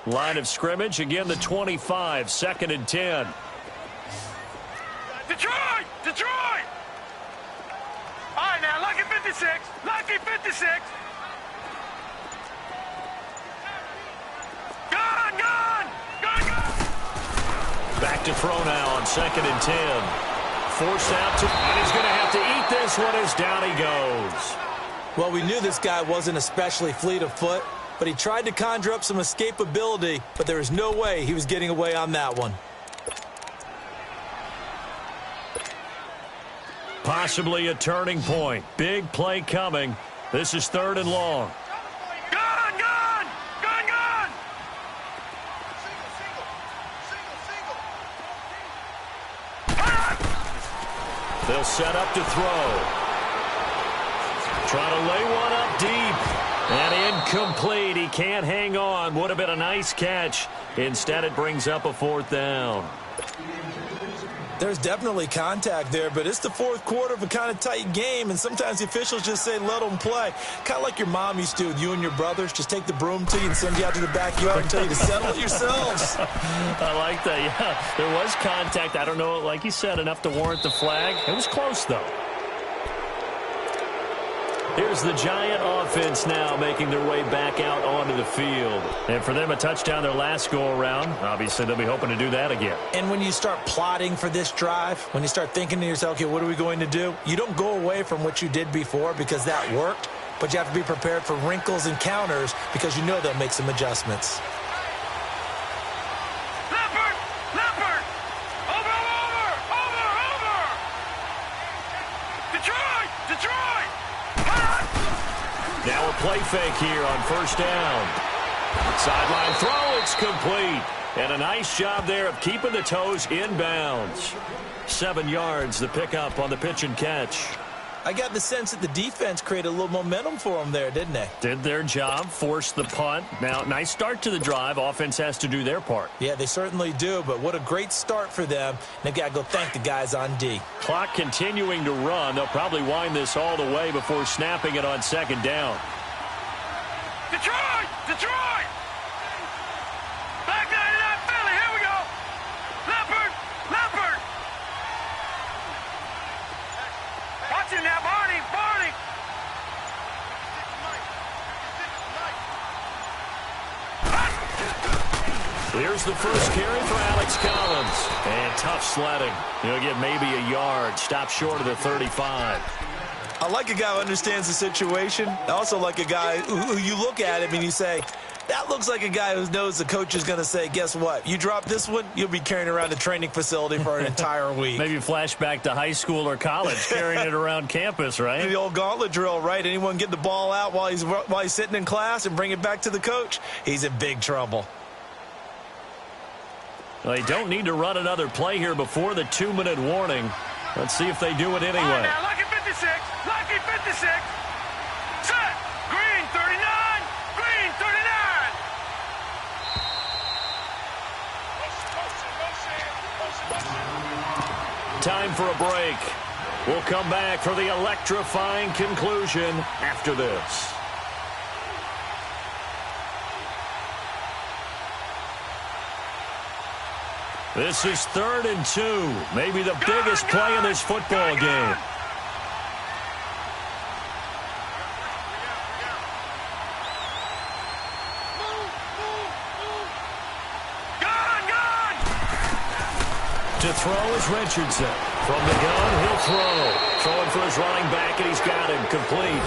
Line of scrimmage, again the 25, 2nd and 10. Detroit! Detroit! All right, now, lucky 56. Lucky 56. Gone, gone! Gone, gone! Back to throw now on 2nd and 10. Forced out to, and he's going to have to eat this one as down he goes. Well, we knew this guy wasn't especially fleet of foot, but he tried to conjure up some escapability, but there was no way he was getting away on that one. Possibly a turning point. Big play coming. This is 3rd and long. Gone, gone! Gone, gone! They'll set up to throw. Trying to lay one up deep. And incomplete. He can't hang on. Would have been a nice catch. Instead, it brings up a 4th down. There's definitely contact there, but it's the 4th quarter of a kind of tight game, and sometimes the officials just say, let them play. Kind of like your mom used to with you and your brothers. Just take the broom to you and send you out to the backyard and tell you to settle it yourselves. I like that, yeah. There was contact. I don't know, like you said, enough to warrant the flag. It was close, though. Here's the Giant offense now making their way back out onto the field. And for them, a touchdown their last go-around. Obviously, they'll be hoping to do that again. And when you start plotting for this drive, when you start thinking to yourself, okay, what are we going to do? You don't go away from what you did before because that worked, but you have to be prepared for wrinkles and counters because you know they'll make some adjustments. Leopard! Leopard! Over! Detroit! Detroit! Now a play fake here on 1st down. Sideline throw, it's complete. And a nice job there of keeping the toes inbounds. 7 yards, the pickup on the pitch and catch. I got the sense that the defense created a little momentum for them there, didn't they? Did their job, forced the punt. Now, nice start to the drive. Offense has to do their part. Yeah, they certainly do, but what a great start for them. They've got to go thank the guys on D. Clock continuing to run. They'll probably wind this all the way before snapping it on 2nd down. Detroit! Detroit! Back 99 Philly, here we go! Leopard! Leopard! Watch him now, Barney! Barney! Here's the first carry for Alex Collins. And tough sledding. He'll get maybe a yard. Stop short of the 35. I like a guy who understands the situation. I also like a guy who you look at him and you say, that looks like a guy who knows the coach is going to say, guess what? You drop this one, you'll be carrying around a training facility for an entire week. Maybe flashback to high school or college, carrying it around campus, right? The old gauntlet drill, right? Anyone get the ball out while he's sitting in class and bring it back to the coach? He's in big trouble. Well, they don't need to run another play here before the 2-minute warning. Let's see if they do it anyway. All right, now, lucky 56. Lucky 56. Set. Green 39. Green 39. Time for a break. We'll come back for the electrifying conclusion after this. This is 3rd and 2. Maybe the biggest play in this football game. To throw is Richardson. From the gun, he'll throw. Throwing for his running back, and he's got him complete.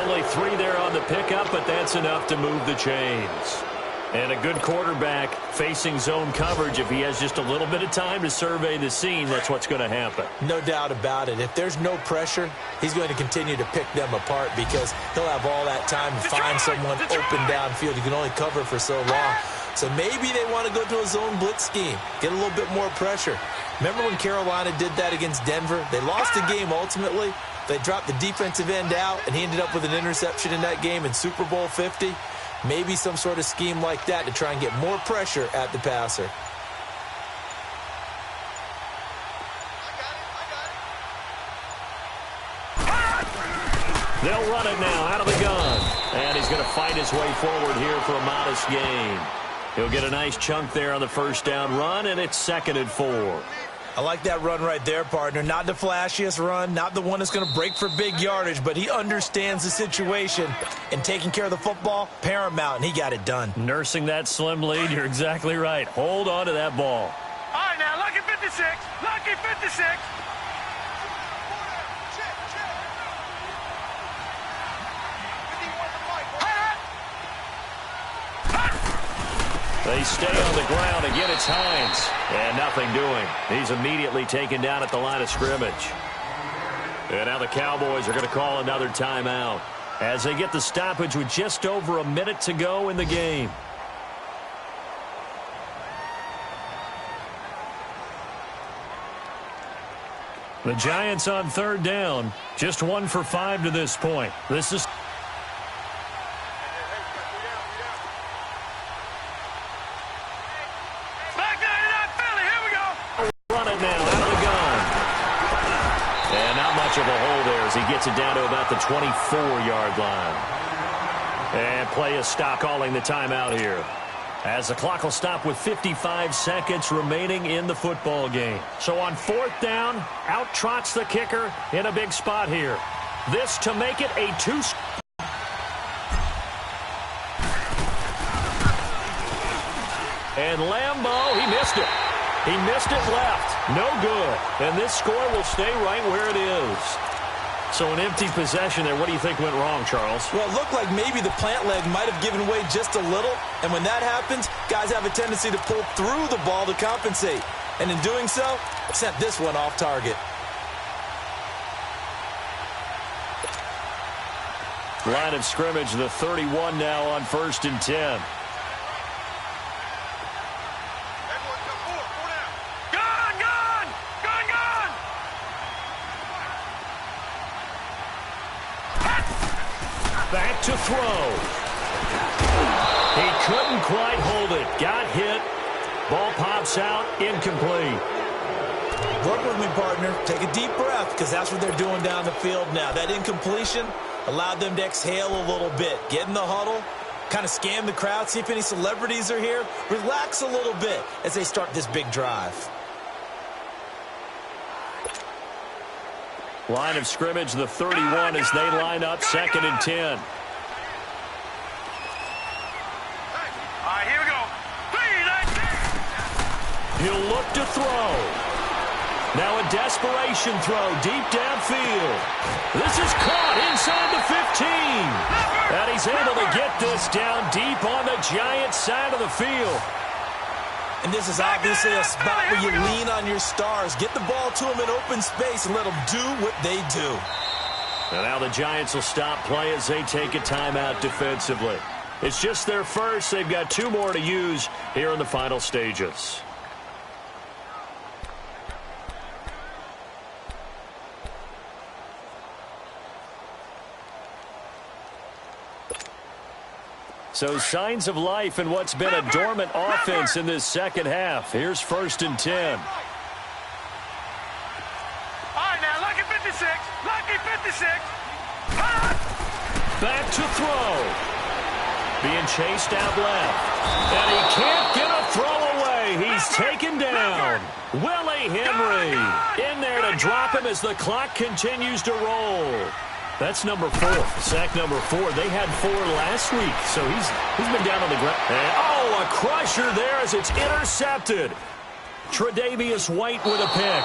Only 3 there on the pickup, but that's enough to move the chains. And a good quarterback facing zone coverage, if he has just a little bit of time to survey the scene, that's what's going to happen. No doubt about it. If there's no pressure, he's going to continue to pick them apart because he'll have all that time to find someone open downfield. You can only cover for so long. So maybe they want to go to a zone blitz scheme, get a little bit more pressure. Remember when Carolina did that against Denver? They lost the game ultimately. They dropped the defensive end out, and he ended up with an interception in that game in Super Bowl 50. Maybe some sort of scheme like that to try and get more pressure at the passer. They'll run it now out of the gun. And he's going to fight his way forward here for a modest gain. He'll get a nice chunk there on the first down run, and it's 2nd and 4. I like that run right there, partner. Not the flashiest run, not the one that's going to break for big yardage, but he understands the situation, and taking care of the football, paramount, and he got it done. Nursing that slim lead, you're exactly right. Hold on to that ball. All right, now, lucky 56. Lucky 56. They stay on the ground. Again, it's Hines. And nothing doing. He's immediately taken down at the line of scrimmage. And now the Cowboys are going to call another timeout as they get the stoppage with just over a minute to go in the game. The Giants on 3rd down. Just 1 for 5 to this point. This is... of a hole there as he gets it down to about the 24-yard line. And play is stop, calling the timeout here. As the clock will stop with 55 seconds remaining in the football game. So on 4th down, out trots the kicker in a big spot here. This to make it a 2. And Lambeau, he missed it. He missed it left. No good. And this score will stay right where it is. So an empty possession there. What do you think went wrong, Charles? Well, it looked like maybe the plant leg might have given way just a little. And when that happens, guys have a tendency to pull through the ball to compensate. And in doing so, sent this one off target. Line of scrimmage, the 31 now on 1st and 10. Back to throw. He couldn't quite hold it. Got hit. Ball pops out. Incomplete. Work with me, partner. Take a deep breath because that's what they're doing down the field now. That incompletion allowed them to exhale a little bit. Get in the huddle. Kind of scan the crowd. See if any celebrities are here. Relax a little bit as they start this big drive. Line of scrimmage, the 31 as they line up 2nd and 10. All right, here we go. He'll look to throw. Now a desperation throw deep downfield. This is caught inside the 15. And he's able to get this down deep on the Giants side of the field. And this is obviously a spot where you lean on your stars. Get the ball to them in open space and let them do what they do. And now the Giants will stop play as they take a timeout defensively. It's just their first. They've got 2 more to use here in the final stages. So signs of life in what's been a dormant offense in this second half. Here's 1st and 10. All right, now 56. Lucky 56. Back to throw. Being chased out left. And he can't get a throw away. He's taken down. Willie Henry in there to drop him as the clock continues to roll. That's number 4. Sack number 4. They had 4 last week, so he's been down on the ground. And, oh, a crusher there as it's intercepted. Tre'Davious White with a pick.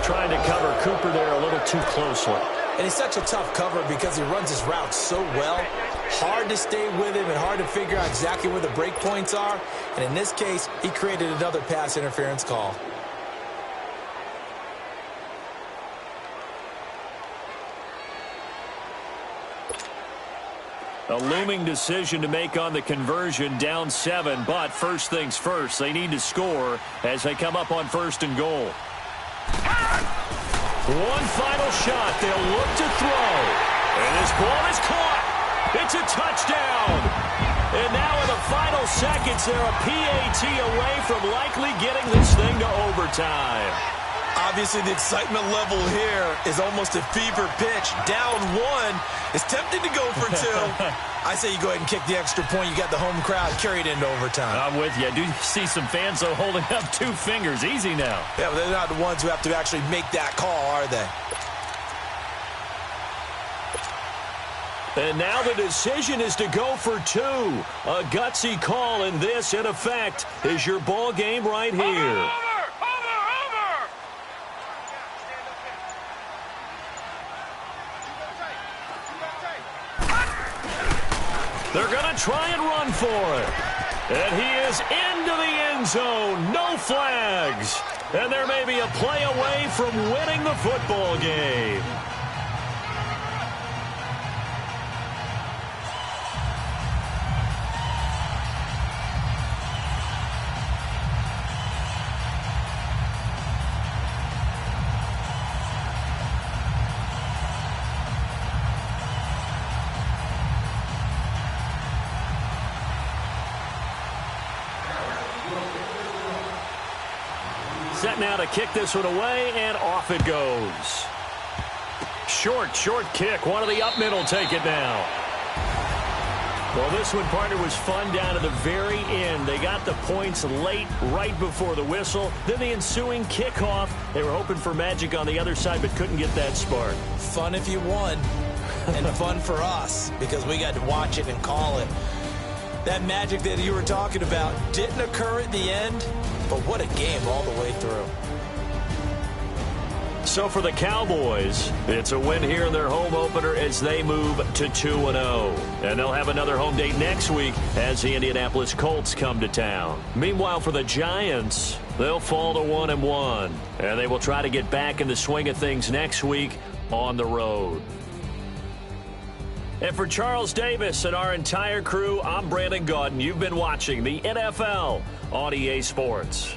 Trying to cover Cooper there a little too closely. And he's such a tough cover because he runs his route so well. Hard to stay with him and hard to figure out exactly where the break points are. And in this case, he created another pass interference call. A looming decision to make on the conversion, down 7. But first things first, they need to score as they come up on 1st and goal. One final shot. They'll look to throw. And this ball is caught. It's a touchdown. And now in the final seconds, they're a PAT away from likely getting this thing to overtime. Obviously, the excitement level here is almost a fever pitch. Down 1. It's tempting to go for 2. I say you go ahead and kick the extra point. You got the home crowd carried into overtime. I'm with you. I do see some fans, though, holding up 2 fingers. Easy now. Yeah, but they're not the ones who have to actually make that call, are they? And now the decision is to go for 2. A gutsy call, and this, in effect, is your ball game right here. They're going to try and run for it. And he is into the end zone. No flags. And there may be a play away from winning the football game. Set now to kick this one away, and off it goes. Short kick. One of the up middle take it now. Well, this one, partner, was fun down to the very end. They got the points late, right before the whistle. Then the ensuing kickoff. They were hoping for magic on the other side, but couldn't get that spark. Fun if you won, and fun for us because we got to watch it and call it. That magic that you were talking about didn't occur at the end, but what a game all the way through. So for the Cowboys, it's a win here in their home opener as they move to 2-0. And they'll have another home date next week as the Indianapolis Colts come to town. Meanwhile, for the Giants, they'll fall to 1-1. And they will try to get back in the swing of things next week on the road. And for Charles Davis and our entire crew, I'm Brandon Gaudin. You've been watching the NFL on EA Sports.